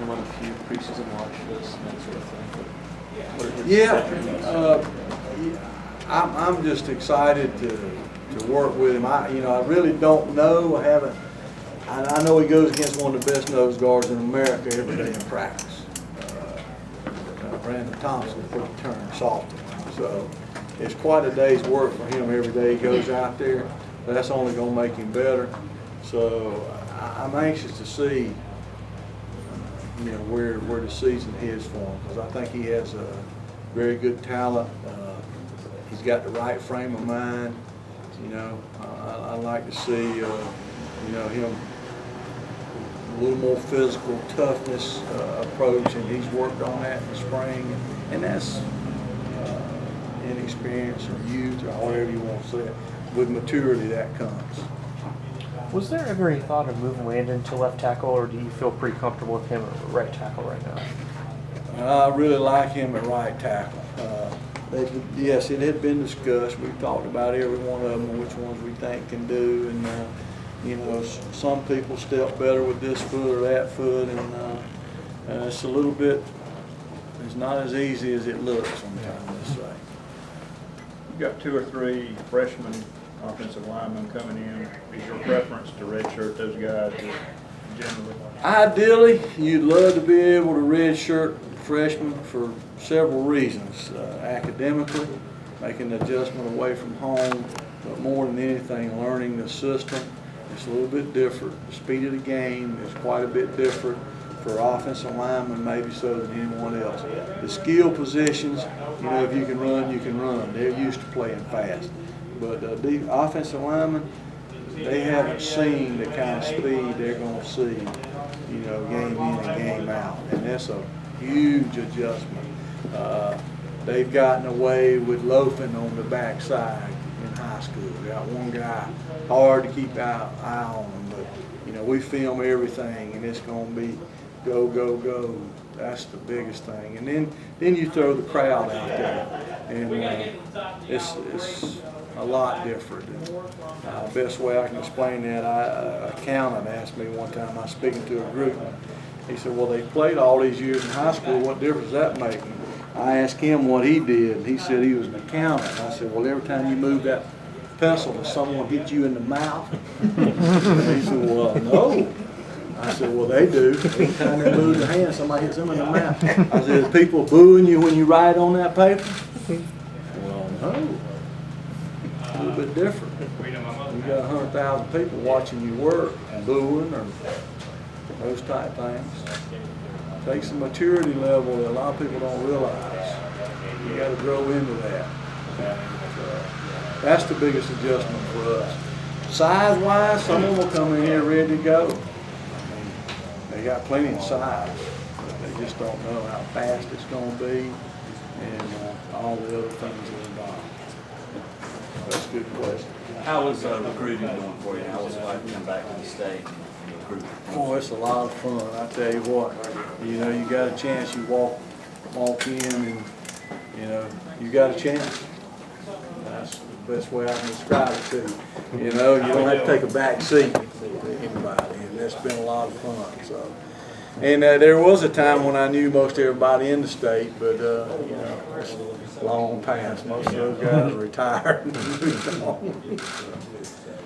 him on a few preseason watch lists and that sort of thing. But what are his attributes? I'm just excited to work with him. I really don't know. I know he goes against one of the best nose guards in America every day in practice. Brandon Thompson put the turn salty. So it's quite a day's work for him every day he goes out there. But that's only going to make him better. So I'm anxious to see, where the season is for him, because I think he has a very good talent. He's got the right frame of mind. I like to see, him a little more physical toughness approach, and he's worked on that in the spring, and that's inexperience or youth or however you want to say it. With maturity, that comes. Was there ever any thought of moving Landon to left tackle, or do you feel pretty comfortable with him at right tackle right now? I really like him at right tackle. Yes, it had been discussed. We've talked about every one of them, which ones we think can do, and some people step better with this foot or that foot, and it's a little bit. It's not as easy as it looks sometimes. Let's say. You've got 2 or 3 freshmen offensive linemen coming in. Is your preference to redshirt those guys generally? Ideally, you'd love to be able to redshirt freshmen for several reasons. Academically, making the adjustment away from home, but more than anything, learning the system. It's a little bit different. The speed of the game is quite a bit different for offensive linemen, maybe so than anyone else. The skill positions, if you can run, you can run. They're used to playing fast. But the offensive linemen, they haven't seen the kind of speed they're going to see, game in and game out. And that's a huge adjustment. They've gotten away with loafing on the backside in high school. They got one guy, hard to keep an eye on him, but we film everything, and it's going to be go, go, go. That's the biggest thing. And then you throw the crowd out there, and it's a lot different. And, best way I can explain that, a accountant asked me one time, I was speaking to a group, he said, well, they played all these years in high school, what difference does that make? I asked him what he did, and he said he was an accountant. I said, well, every time you move that pencil, does someone hit you in the mouth? And he said, well, no. I said, well, they do. Every time they move their hand, somebody hits them in the mouth. I said, is people booing you when you write on that paper? Well, no. A little bit different. You got 100,000 people watching you work, booing or those type things. Takes a maturity level that a lot of people don't realize. You got to grow into that. That's the biggest adjustment for us. Size-wise, some of them will come in here ready to go. They got plenty of size, but they just don't know how fast it's going to be and all the other things that are involved. That's a good question. How was recruiting going for you? How was it like coming back to the state and recruiting? Oh, it's a lot of fun. I tell you what, you got a chance. You walk in, and you got a chance. That's the best way I can describe it to you. You don't have to take a back seat to anybody, and that's been a lot of fun. So, and there was a time when I knew most everybody in the state, but it's long past. Most of those guys are retired and moved on.